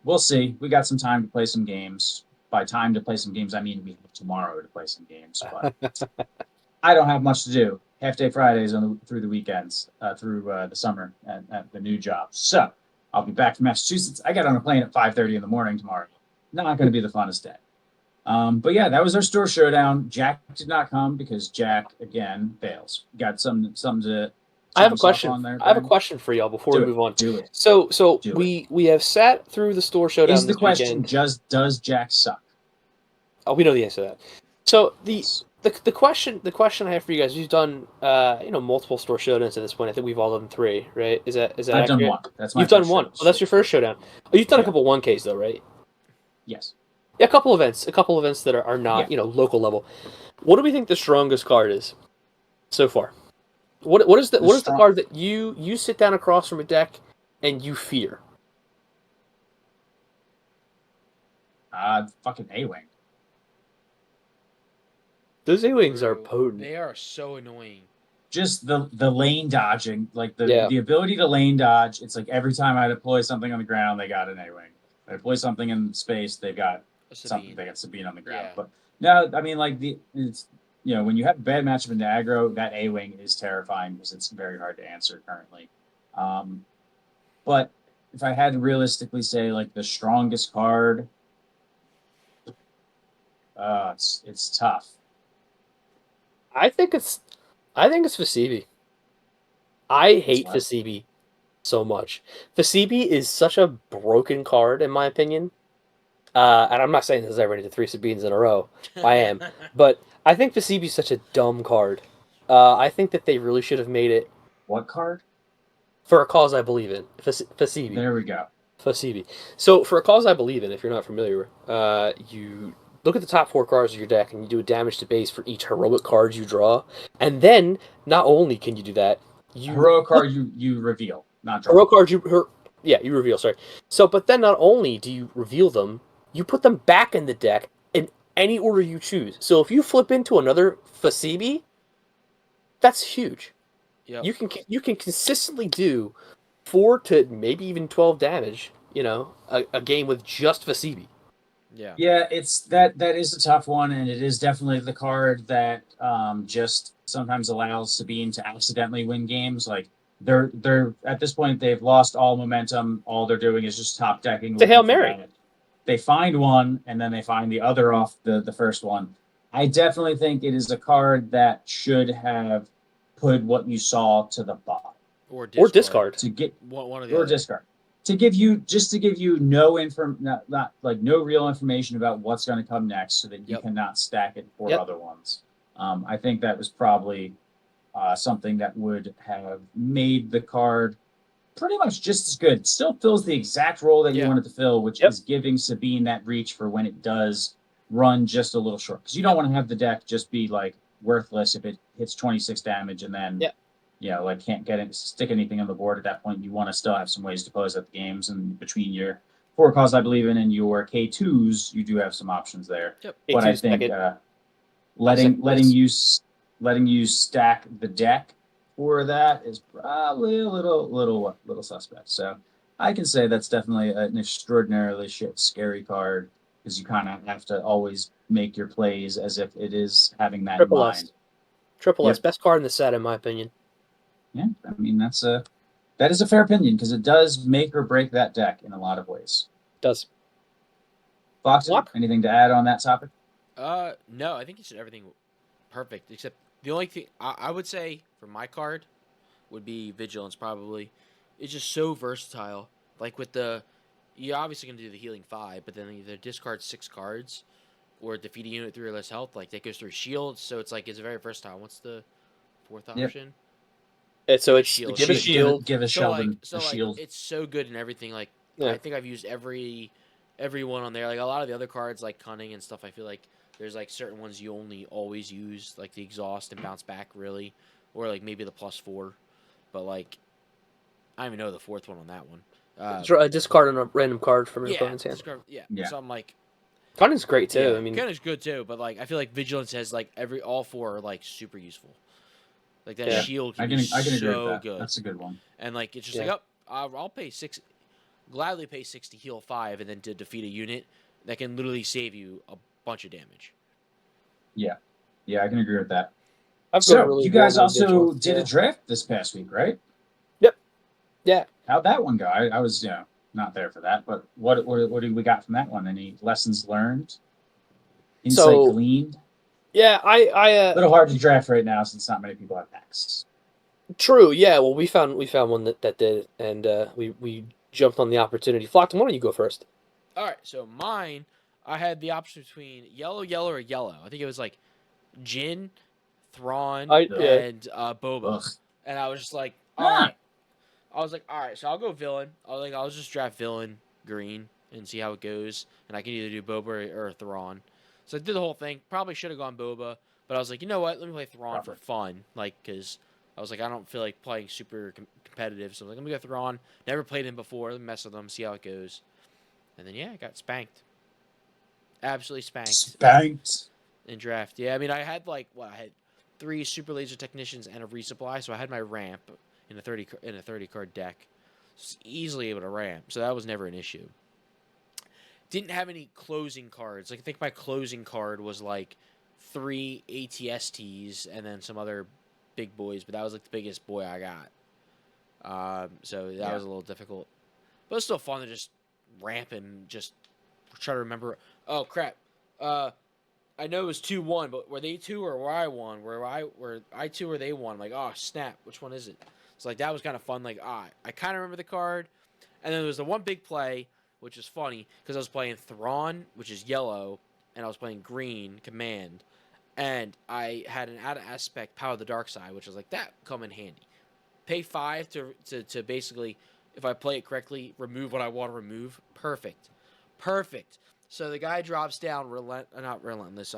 We'll see. We got some time to play some games. By time to play some games, I mean we have tomorrow to play some games. But I don't have much to do. Half day Fridays through the weekends, through the summer at the new job. So I'll be back from Massachusetts. I got on a plane at 5:30 in the morning tomorrow. Not going to be the funnest day. But yeah, that was our store showdown. Jack did not come because Jack again fails. Got some to. I have a question. On there, I have a question for y'all before we move on. Do it. So Do we have sat through the store showdown. Is the this question weekend. just does Jack suck? Oh, we know the answer to that. So the question I have for you guys, you've done multiple store showdowns at this point. I think we've all done 3, right? Is that I've accurate? done 1. That's my You've done 1. Oh, that's your first showdown. Oh, you've done a couple 1Ks though, right? Yes. Yeah, a couple events that are not local level. What do we think the strongest card is so far? What is the card that you sit down across from a deck and you fear? Fucking A-Wing. Those A-Wings are potent. They are so annoying. Just the lane dodging, like the ability to lane dodge. It's like every time I deploy something on the ground, they got an A-Wing. I deploy something in space, they've got something. They got Sabine on the ground. Yeah. But no, I mean it's when you have a bad matchup into aggro, that A-Wing is terrifying because it's very hard to answer currently. But if I had to realistically say like the strongest card, it's tough. I think it's Fasibi. I hate Fasibi so much. Fasibi is such a broken card in my opinion. And I'm not saying this ever into 3 Sabines in a row. I am. But I think Fasibi is such a dumb card. I think that they really should have made it. What card? For a cause I believe in. Fasibi. There we go. Fasibi. So, for a cause I believe in, if you're not familiar, you look at the top 4 cards of your deck and you do a damage to base for each heroic card you draw. And then, not only can you do that, heroic card you reveal, not draw. Heroic card you reveal, sorry. So, but then not only do you reveal them, you put them back in the deck in any order you choose. So if you flip into another Fasibi, that's huge. Yep. You can consistently do 4 to maybe even 12 damage, a game with just Fasibi. Yeah. Yeah, it's that is a tough one, and it is definitely the card that just sometimes allows Sabine to accidentally win games. Like they're at this point they've lost all momentum. All they're doing is just top decking. It's a Hail Mary. They find one, and then they find the other off the first one. I definitely think it is a card that should have put what you saw to the bottom. Or discard. To get one of the or other. Discard. To give you no not no real information about what's going to come next, so that you cannot stack it for other ones. I think that was probably something that would have made the card pretty much just as good. Still fills the exact role that you Yeah. want it to fill, which is giving Sabine that reach for when it does run just a little short. Because you don't want to have the deck just be like worthless if it hits 26 damage and then like can't get it, stick anything on the board at that point. You want to still have some ways to close out the games, and between your 4 calls I believe in and your K2s, you do have some options there. Yep. But I think letting you stack the deck for that is probably a little suspect. So I can say that's definitely an extraordinarily scary card, because you kind of have to always make your plays as if it is having that in mind. Triple S, best card in the set, in my opinion. Yeah, I mean that is a fair opinion, because it does make or break that deck in a lot of ways. It does. Flockton, anything to add on that topic? No, I think you said everything perfect, except the only thing I would say for my card would be Vigilance, probably. It's just so versatile. Like with you're obviously going to do the healing 5, but then either discard 6 cards or defeat a unit with 3 or less health. Like that goes through shields, so it's very versatile. What's the 4th option? So it's shield. give a shield. Give a Sheldon a shield. It's so good in everything. Like I think I've used every one on there. Like a lot of the other cards, like Cunning and stuff, I feel like there's like certain ones you only always use, like the Exhaust and Bounce Back, really, or like maybe the +4. But like, I don't even know the 4th one on that one. Discard on a random card from your opponent's hand. Yeah. So I'm like, Cunning's great too. Yeah, I mean, Cunning's good too, but like I feel like Vigilance has like all 4 are like super useful. Like that shield can be I can agree so with that. good. That's a good one. And like it's just I'll pay 6, gladly pay 6 to heal 5, and then to defeat a unit that can literally save you a bunch of damage. Yeah, I can agree with that. So you guys also did a draft this past week, right? Yep. Yeah. How'd that one go? I was not there for that, but what do we got from that one? Any lessons learned? Insight gleaned? Yeah, a little hard to draft right now since not many people have packs. True. Yeah. Well, we found one that did, and we jumped on the opportunity. Flockton, why don't you go first? All right. So mine, I had the option between yellow, or yellow. I think it was like Jin, Thrawn, and Boba. Ugh. And I was just like, all right. I was like, all right, so I'll go villain. I'll just draft villain green and see how it goes. And I can either do Boba or Thrawn. So I did the whole thing. Probably should have gone Boba, but I was like, you know what? Let me play Thrawn for fun. Like, because I was like, I don't feel like playing super competitive. So I was like, let me go Thrawn. Never played him before. Let me mess with him, see how it goes. And then, I got spanked. Absolutely spanked. Spanked? In draft. Yeah, I mean, I had I had 3 super laser technicians and a resupply, so I had my ramp in a 30 card deck. So easily able to ramp, so that was never an issue. Didn't have any closing cards. Like I think my closing card was like 3 ATSTs and then some other big boys, but that was like the biggest boy I got. So that was a little difficult. But it's still fun to just ramp and just try to remember. Oh crap. I know it was 2-1, but were they 2 or were I 1? Were I 2 or they 1? Like, oh snap, which one is it? So like that was kind of fun. Like, I kind of remember the card, and then there was the one big play, which is funny because I was playing Thrawn, which is yellow, and I was playing green Command, and I had an out of aspect Power of the Dark Side, which was like that come in handy. Pay 5 to basically, if I play it correctly, remove what I want to remove. Perfect. So the guy drops down not relentless.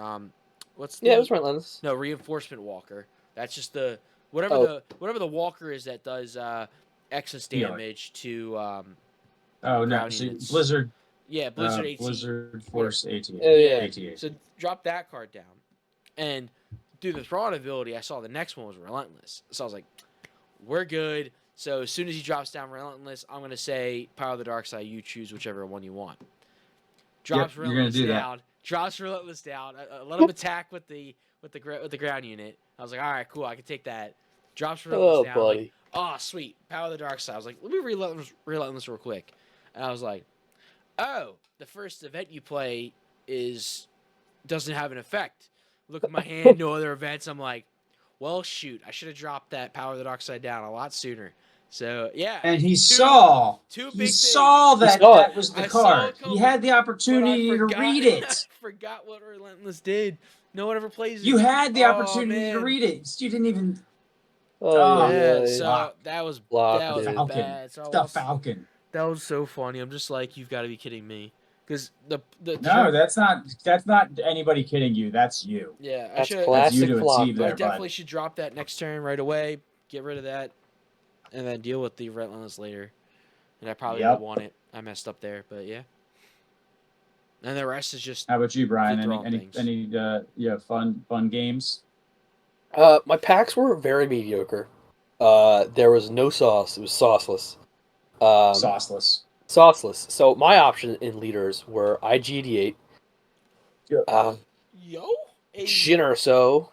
What's the, it was relentless. No, reinforcement walker. That's just the whatever the walker is that does excess damage to Blizzard. Yeah, Blizzard AT. Blizzard Force AT. Yeah. So drop that card down, and through the Thrawn ability, I saw the next one was relentless. So I was like, we're good. So as soon as he drops down relentless, I'm gonna say Power of the Dark Side. You choose whichever one you want. Drops relentless down. Drops relentless down. Let him attack with the ground unit. I was like, all right, cool. I can take that. Drops relentless down. Buddy. Like, oh, sweet. Power of the Dark Side. I was like, let me relentless real quick. And I was like, oh, the first event you play doesn't have an effect. Look at my hand, no other events. I'm like, well, shoot. I should have dropped that Power of the Dark Side down a lot sooner. So yeah, and he saw that was the card. He had the opportunity to read it. I forgot what Relentless did. No one ever plays it. You had the opportunity to read it. You didn't even. Oh, Yeah, yeah. so Lock. that was Lock, that was dude. Falcon. bad. So I The was, Falcon. that was so funny. I'm just like, you've got to be kidding me. Because the No, that's not anybody kidding you. That's you. yeah, I That's should That's you classic to a T Flockton. I there, definitely bud. should drop that next turn right away. Get rid of that, and then deal with the relentless later. And I probably would have Yep. won it. I messed up there, but yeah. And the rest is just How about you, Brian? flip throwing things. Any fun games? My packs were very mediocre. There was no sauce. It was sauceless. Sauceless. Sauceless. So my option in leaders were IG88, Yo, Jin Urso,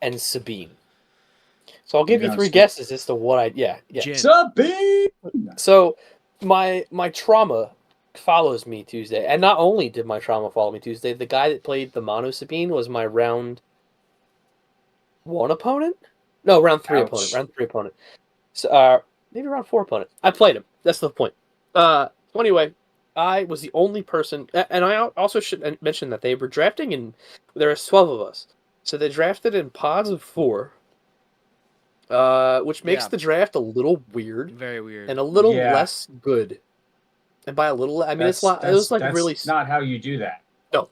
and Sabine. So I'll You're give you gonna three skip- guesses as to what I yeah. Jin. Sabine. So my trauma follows me Tuesday, and not only did my trauma follow me Tuesday, the guy that played the Mono Sabine was my round 1 opponent. No, round 3 Ouch. opponent. Round 3 opponent. So maybe round 4 opponent. I played him. That's the point. So anyway, I was the only person, and I also should mention that they were drafting, and there was 12 of us, so they drafted in pods of 4. Which makes Yeah. the draft a little weird Very weird. and a little Yeah. less good. And by a little, I mean it's not. It was like that's really. not how you do that.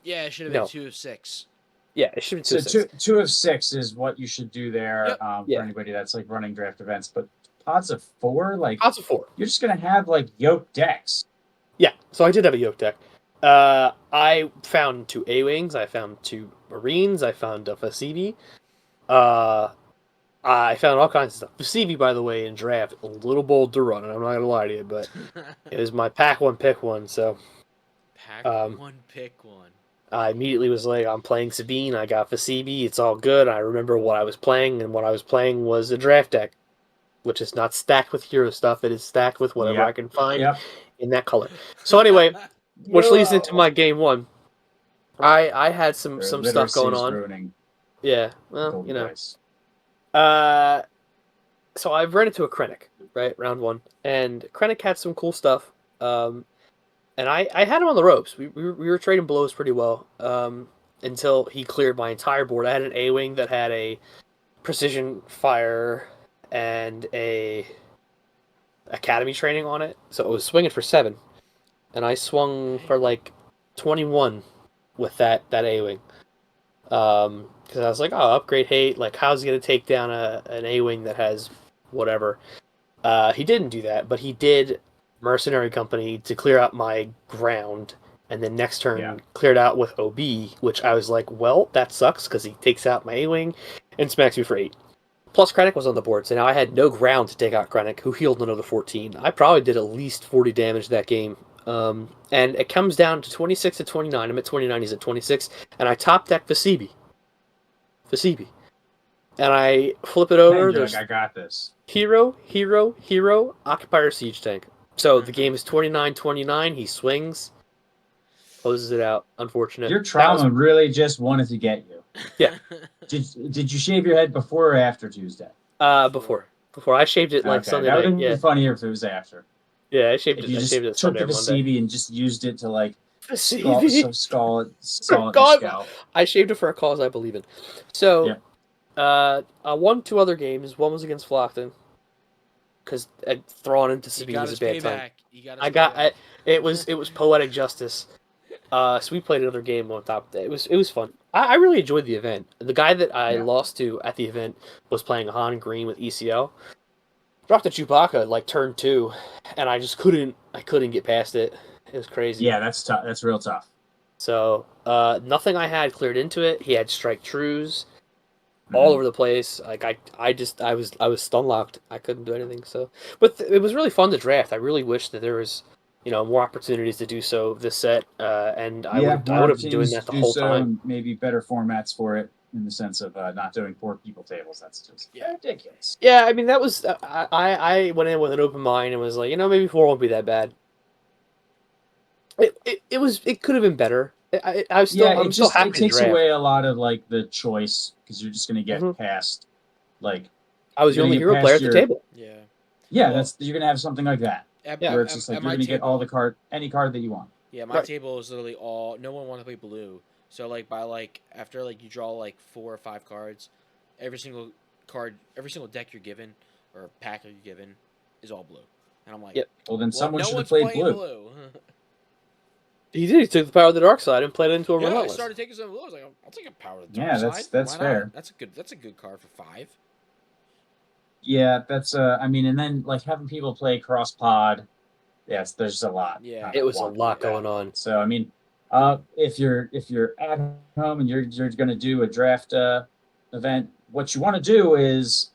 Yeah, it should have been No. 2 of 6. Yeah, it should be So 2 6. two of 6 is what you should do there. Yep. Yeah. For anybody that's like running draft events, but pods of 4, like Pods of 4. you're just gonna have like yoke decks. Yeah, so I did have a yoke deck. I found 2 A-Wings. I found 2 Marines. I found a Fasibi. I found all kinds of stuff. Fasibi, by the way, in draft, a little bold to run, and I'm not going to lie to you, but it was my pack 1, pick 1, so Pack Um, 1, pick 1. I immediately was like, I'm playing Sabine, I got Fasibi, it's all good. I remember what I was playing, and what I was playing was a draft deck, which is not stacked with hero stuff, it is stacked with whatever Yep. I can find Yep. in that color. So anyway, which leads into my game 1. I had some stuff Literacy going is on. ruining Yeah, well, Golden you know. Dice. So I ran into a Krennic, right, round 1, and Krennic had some cool stuff. And I had him on the ropes. We were trading blows pretty well until he cleared my entire board. I had an A-Wing that had a precision fire and a academy training on it, so it was swinging for 7, and I swung for like 21 with that A-Wing. Because I was like, oh, upgrade hate. Like, how's he gonna take down an A-Wing that has whatever? He didn't do that, but he did Mercenary Company to clear out my ground, and then next turn cleared out with OB, which I was like, well, that sucks because he takes out my A-Wing and smacks me for 8. Plus, Krennic was on the board, so now I had no ground to take out Krennic, who healed another 14. I probably did at least 40 damage that game. And it comes down to 26 to 29. I'm at 29, he's at 26, and I top deck Fasibi. And I flip it over. Hey, There's Doug, I got this. hero, occupier, siege tank. So the game is 29-29. He swings, closes it out. Unfortunate. Your trauma really just wanted to get you. Yeah. Did you shave your head before or after Tuesday? Before I shaved it like Sunday that would night. have been funnier if it was after. Yeah, I shaved If it. you I just shaved it took Sunday the or Monday. Fasibi and just used it to like Fasibi. skull it in God, your scalp. I shaved it for a cause I believe in. So, I won 2 other games. One was against Flockton, because throwing into Sabine was a bad time. It was poetic justice. So we played another game on top of that. It was fun. I really enjoyed the event. The guy that I lost to at the event was playing Han Green with ECL. Dropped a Chewbacca like turn 2, and I just couldn't get past it. It was crazy. Yeah, that's tough. That's real tough. So nothing I had cleared into it. He had strike trues all over the place. Like I was stun locked. I couldn't do anything. So, but it was really fun to draft. I really wish that there was more opportunities to do so this set. And I would have been doing that the whole time. Maybe better formats for it in the sense of not doing 4 people tables. That's just ridiculous. Yeah, I mean that was I went in with an open mind and was like, maybe 4 won't be that bad. It could have been better. I'm still happy. It takes away a lot of like the choice because you're just going to get past like. I was the only hero player at the table. Yeah. Yeah, you're going to have something like that. Where it's just like you're going to get any card that you want. Yeah, my table is literally no one wanted to play blue. So after you draw like 4 or 5 cards, every single deck you're given or pack you're given is all blue. And I'm like, Yep. Well, then well, someone no should have one's played playing blue. He did. He took the power of the dark side and played it into a Yeah, I relentless. started taking some blue. I was like, I'll take a power of the Yeah, dark side. that's Why fair. not? That's a good card for 5. Yeah, that's I mean, and then like having people play cross pod, yes, there's a lot. Yeah. It was a wonky lot with that. going on. So I mean, if you're at home and you're going to do a draft event, what you want to do is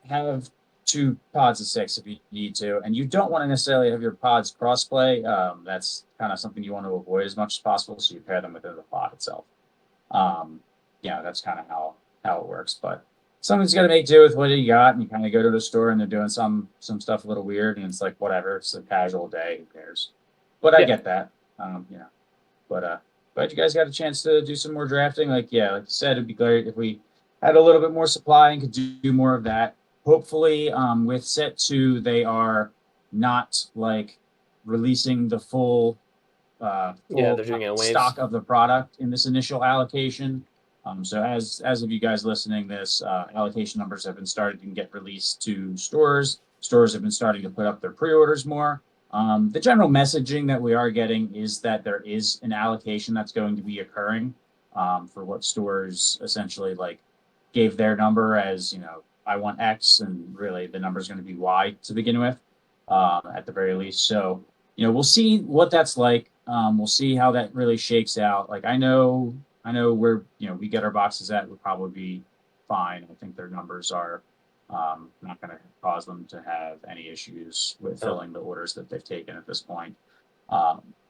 have 2 pods of 6 if you need to, and you don't want to necessarily have your pods crossplay. That's kind of something you want to avoid as much as possible. So you pair them within the pod itself. Yeah, that's kind of how it works. But someone's got to make do with what you got, and you kind of go to the store and they're doing some stuff a little weird, and it's like whatever. It's a casual day. Who cares? But I get that. But glad you guys got a chance to do some more drafting. Like you said, it'd be great if we had a little bit more supply and could do more of that. Hopefully, with set 2, they are not like releasing the full Yeah, they're doing it in waves. stock of the product in this initial allocation. So as of you guys listening, this allocation numbers have been starting to get released to stores. Stores have been starting to put up their pre-orders more. The general messaging that we are getting is that there is an allocation that's going to be occurring for what stores essentially like gave their number as, I want X, and really the number is going to be Y to begin with at the very least. So, we'll see what that's like. We'll see how that really shakes out. Like I know where we get our boxes at would probably be fine. I think their numbers are not going to cause them to have any issues with filling the orders that they've taken at this point.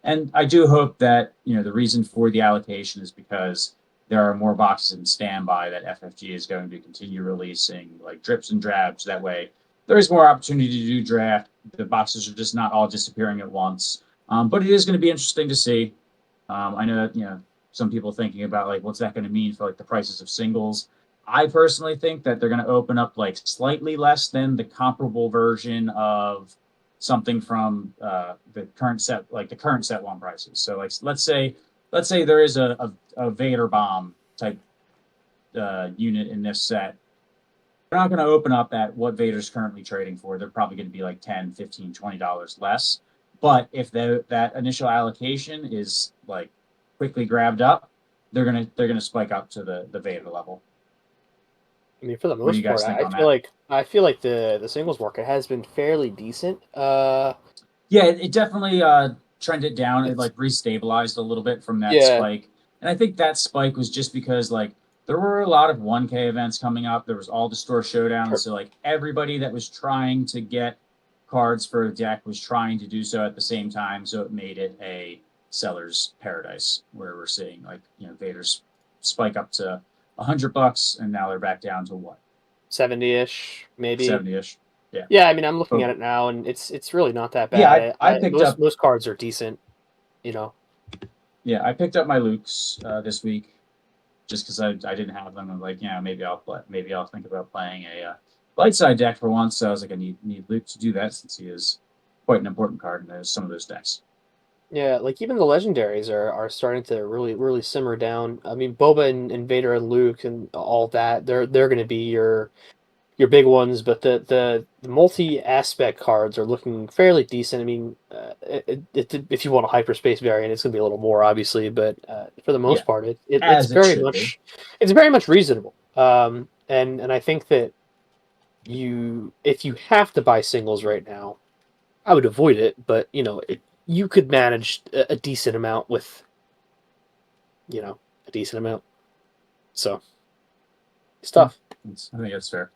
And I do hope that the reason for the allocation is because there are more boxes in standby that FFG is going to continue releasing, like drips and drabs. That way, there is more opportunity to do draft. The boxes are just not all disappearing at once. But it is going to be interesting to see. I know that some people thinking about like what's that going to mean for like the prices of singles. I personally think that they're going to open up like slightly less than the comparable version of something from the current set, like the current set 1 prices. So like let's say there is a Vader bomb type unit in this set. They're not going to open up at what Vader's currently trading for. They're probably going to be like $10, $15, $20 less. But if that initial allocation is like quickly grabbed up, they're gonna spike up to the Vader level. I mean, for the What do you most guys part, think on I feel like the singles market has been fairly decent. Yeah, it definitely trended down. It like restabilized a little bit from that spike, and I think that spike was just because like there were a lot of 1K events coming up. There was all the Store Showdown, so like everybody that was trying to get cards for a deck was trying to do so at the same time. So it made it a seller's paradise where we're seeing like Vader's spike up to $100, and now they're back down to what 70-ish, maybe 70-ish. Yeah. Yeah, I mean, I'm looking at it now, and it's really not that bad. Yeah, I picked up most cards are decent, Yeah, I picked up my Lukes this week just because I didn't have them. I'm like, maybe I'll think about playing a light side deck for once. So I was like, I need Luke to do that since he is quite an important card in some of those decks. Yeah, like even the legendaries are starting to really simmer down. I mean, Boba and Vader and Luke and all that, they're going to be your big ones, but the multi-aspect cards are looking fairly decent. I mean, if you want a hyperspace variant, it's going to be a little more, obviously, but for the most part, it's very much reasonable. And I think that if you have to buy singles right now, I would avoid it. But you could manage a decent amount with a decent amount. So it's tough. I think that's fair.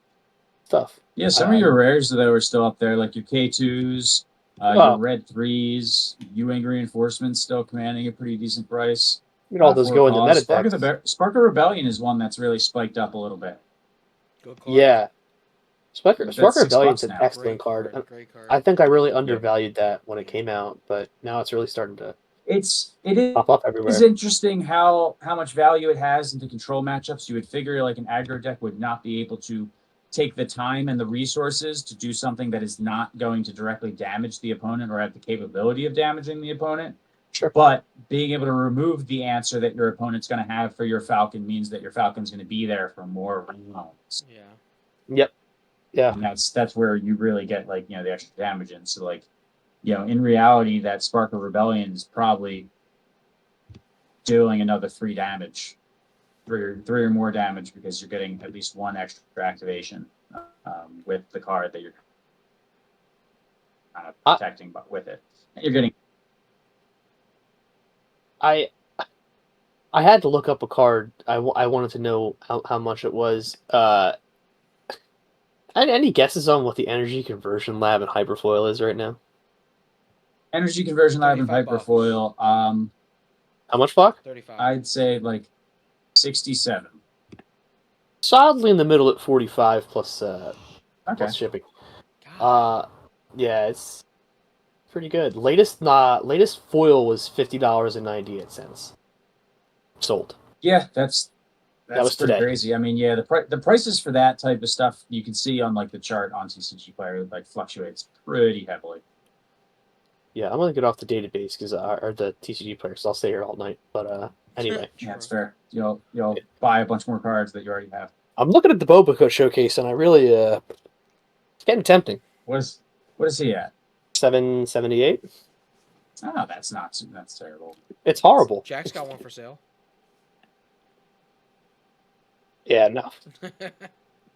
Stuff. Yeah, some of your rares that were still up there, like your K2s, your red 3s, U-wing reinforcements still commanding a pretty decent price. All those go into meta decks. Spark of Rebellion is one that's really spiked up a little bit. Good card. Yeah. Spark of Rebellion's an now. excellent card. Great card. I think I really undervalued that when it came out, but now it's really starting to pop up everywhere. It's interesting how much value it has into control matchups. You would figure like an aggro deck would not be able to take the time and the resources to do something that is not going to directly damage the opponent or have the capability of damaging the opponent. Sure. But being able to remove the answer that your opponent's going to have for your Falcon means that your Falcon's going to be there for more rounds. Yeah. Yep. Yeah. And that's where you really get like, the extra damage in. So like, in reality, that Spark of Rebellion is probably doing another 3 damage, three or more damage, because you're getting at least one extra activation with the card that you're kind of protecting, but with it, and you're getting. I had to look up a card. I wanted to know how much it was. Any guesses on what the energy conversion lab in Hyperfoil is right now? Energy conversion lab and $35. Hyperfoil. How much, Flock? 35. I'd say like 67. Solidly in the middle at 45 plus plus shipping. God. Yeah, it's pretty good. Latest foil was $50.98 sold. Yeah, that's was pretty today. crazy. I mean, yeah, the prices for that type of stuff you can see on like the chart on TCG Player, like fluctuates pretty heavily. Yeah, I'm gonna get off the database because or the TCG Player, because I'll stay here all night. But anyway, Yeah, that's fair. You'll buy a bunch more cards that you already have. I'm looking at the Boba showcase, and I really it's getting tempting. What is he at? 778. Oh, that's terrible. It's horrible. Jack's got one for sale. Yeah, no. I feel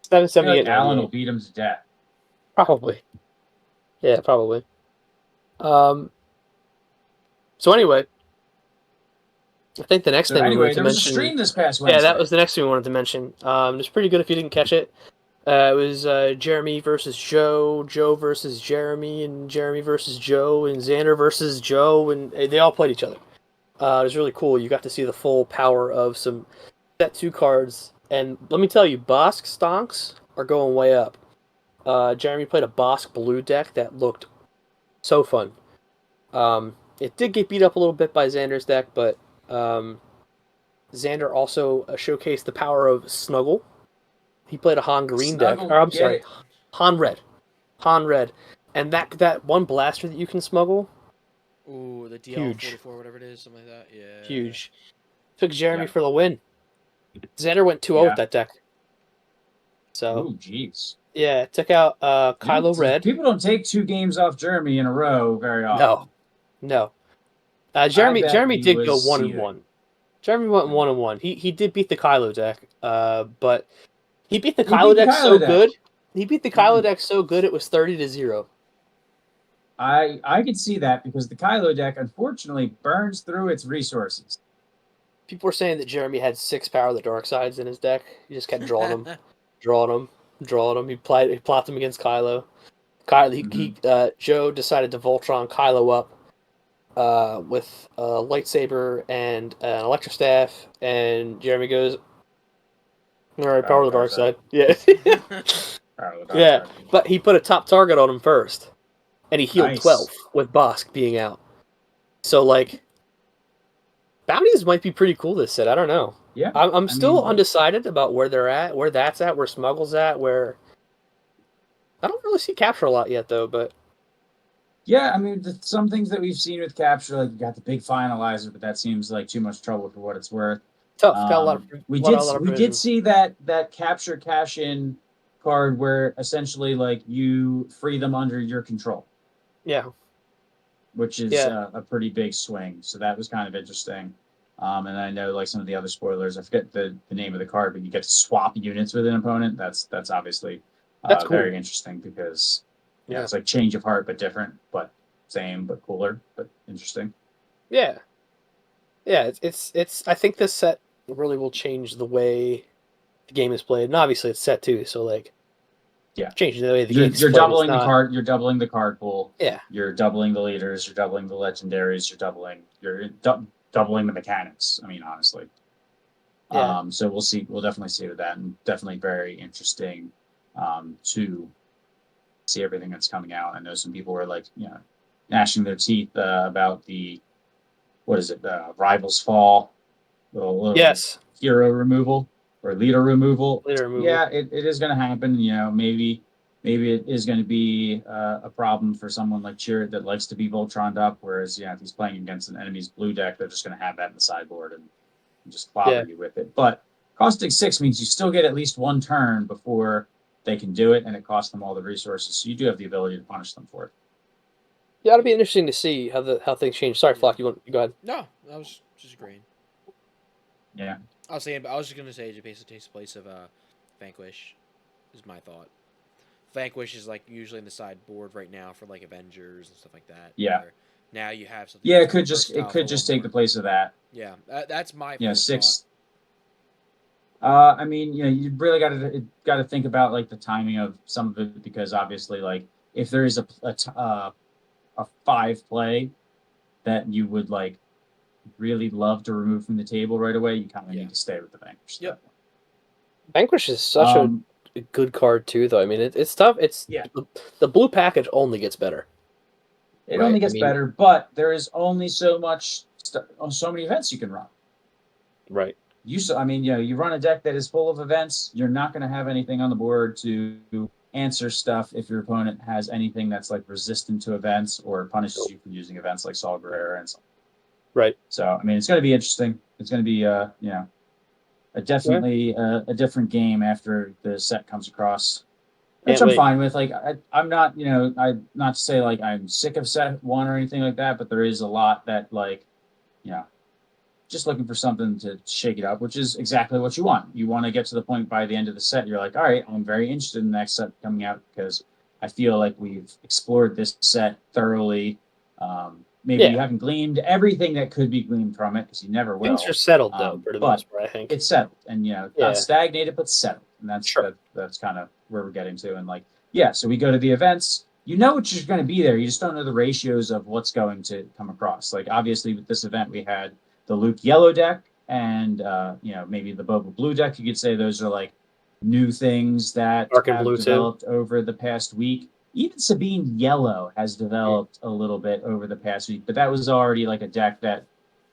778. like Alan will beat him to death. Probably. Yeah, probably. So anyway, I think the next thing we wanted to there was mention. a stream this past Wednesday. Yeah, that was the next thing we wanted to mention. It was pretty good if you didn't catch it. It was Jeremy versus Joe, Joe versus Jeremy, and Jeremy versus Joe, and Xander versus Joe, and they all played each other. It was really cool. You got to see the full power of some set 2 cards, and let me tell you, Bosk stonks are going way up. Jeremy played a Bosk blue deck that looked so fun. It did get beat up a little bit by Xander's deck, but Xander also showcased the power of Snuggle. He played a Han Green deck. Or, I'm sorry, Han Red. Han Red. And that one blaster that you can smuggle. Ooh, the DL44, whatever it is, something like that. Yeah. Huge. Took Jeremy for the win. Xander went 2-0 with that deck. So. Ooh, jeez. Yeah, took out Kylo Red. People don't take 2 games off Jeremy in a row very often. No. Jeremy did go 1-1. Jeremy went 1-1. He did beat the Kylo deck, but he beat the Kylo deck so good. He beat the Kylo deck so good it was 30-0. I could see that because the Kylo deck unfortunately burns through its resources. People were saying that Jeremy had 6 Power of the Dark Sides in his deck. He just kept drawing them, drawing them. He plopped them against Kylo. Joe decided to Voltron Kylo up with a lightsaber and an electro staff, and Jeremy goes, "All right, Power of the Dark Side." Yeah. Yeah, but he put a top target on him first, and he healed 12 with Bosk being out. So like, bounties might be pretty cool this set. I don't know. Yeah, I'm still undecided about where they're at, where that's at, where Smuggle's at, where I don't really see Capture a lot yet though, but yeah, I mean some things that we've seen with Capture, like you got the big finalizer, but that seems like too much trouble for what it's worth. Tough. Got a lot of we did see that Capture cash in card where essentially like you free them under your control. Yeah. Which is a pretty big swing. So that was kind of interesting. And I know like some of the other spoilers, I forget the name of the card, but you get to swap units with an opponent. That's obviously that's cool. Very interesting because it's like change of heart but different, but same but cooler, but interesting. Yeah. Yeah, it's I think this set really will change the way the game is played. And obviously it's set 2, so like changing the way the game is played. You're doubling the card pool. Yeah. You're doubling the leaders, you're doubling the legendaries, you're doubling the mechanics. I mean, honestly. Yeah. So we'll definitely see with that, and definitely very interesting to see everything that's coming out. I know some people were like, gnashing their teeth about the Rivals Fall, little hero removal or leader removal. Yeah, it is going to happen. Maybe it is going to be a problem for someone like Chirrut that likes to be Voltroned up. Whereas, if he's playing against an enemy's blue deck, they're just going to have that in the sideboard and just clobber you with it. But costing 6 means you still get at least one turn before they can do it, and it costs them all the resources. So you do have the ability to punish them for it. Yeah, it'll be interesting to see how things change. Sorry, Flock, you go ahead. No, I was just agreeing. Yeah. I was just gonna say it basically takes place of Vanquish, is my thought. Vanquish is like usually in the sideboard right now for like Avengers and stuff like that. Yeah. where Now you have something. Yeah, that's it could more just versatile for a take the lot place of that. more. Yeah, that's my You know, first 6. I mean, you know, you really got to think about like the timing of some of it, because obviously, like, if there is a 5 play that you would like really love to remove from the table right away, you kind of Yeah. need to stay with the Vanquish. at Yep. that point. Vanquish is such a good card too, though. I mean, it's tough. It's Yeah. the blue package only gets better. It Right, only gets I mean- better, but there is only so many events you can run. Right. I mean, you know, you run a deck that is full of events, you're not going to have anything on the board to answer stuff if your opponent has anything that's like resistant to events or punishes you for using events like Saul Guerrero and stuff. Right. So, I mean, it's going to be interesting. It's going to be, you know, definitely a different game after the set comes across, which Can't I'm wait. fine with. Like, I'm not, you know, not to say like I'm sick of set 1 or anything like that, but there is a lot that, like, you know, just looking for something to shake it up, which is exactly what you want. You want to get to the point by the end of the set, you're like, all right, I'm very interested in the next set coming out, because I feel like we've explored this set thoroughly. Maybe you haven't gleaned everything that could be gleaned from it, because you never will. Things are settled though, for the but most part, I think. it's settled, and you know, Yeah. not stagnated, but settled, and that's Sure. that's kind of where we're getting to. And like, yeah, so we go to the events. You know what you're going to be there. You just don't know the ratios of what's going to come across. Like, obviously, with this event, we had the Luke yellow deck and you know, maybe the Boba blue deck. You could say those are like new things that Dark and have blue, too. developed over the past week. Even Sabine yellow has developed a little bit over the past week, but that was already like a deck that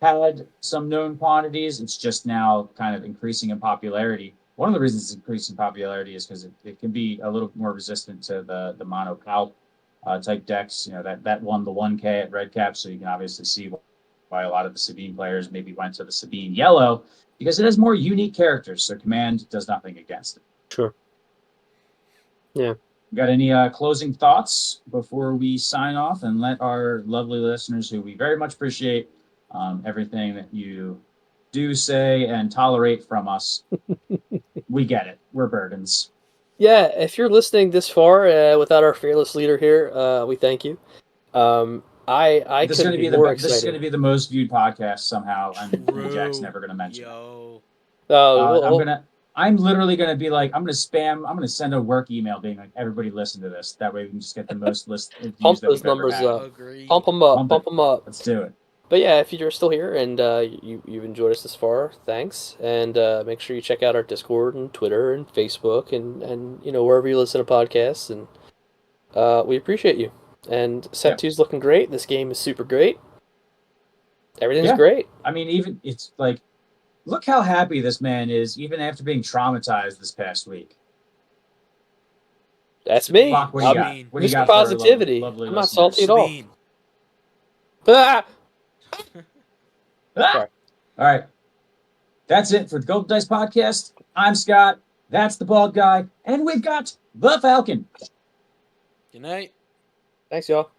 had some known quantities. It's just now kind of increasing in popularity. One of the reasons it's increasing in popularity is because it can be a little more resistant to the mono palp type decks. You know, that won the 1K at Red Cap, so you can obviously see why a lot of the Sabine players maybe went to the Sabine yellow, because it has more unique characters. So command does nothing against it. Sure. Yeah. Got any closing thoughts before we sign off and let our lovely listeners, who we very much appreciate everything that you do say and tolerate from us. We get it. We're burdens. Yeah, if you're listening this far without our fearless leader here, we thank you. I This is couldn't going to be be more this is going to excited. be the most viewed podcast somehow, and Jack's True. never going to mention it. Yo. I'm literally gonna be like, I'm gonna send a work email being like, everybody listen to this. That way we can just get the most views Pump that those we've ever numbers had. up. Agreed. Pump them up. Pump Pump it. them up. Let's do it. But yeah, if you're still here and you've enjoyed us this far, thanks. And make sure you check out our Discord and Twitter and Facebook and you know, wherever you listen to podcasts. And we appreciate you. And set 2's looking great. This game is super great. Everything's great. I mean, even it's like, look how happy this man is, even after being traumatized this past week. That's me. Flock, what do you got? Sabine. What do you Mr. got for our Positivity. lovely I'm not listeners? salty at all. Sabine. Ah! Ah! Sorry. All right. That's it for the Golden Dice Podcast. I'm Scott. That's the bald guy. And we've got the Falcon. Good night. Thanks, y'all.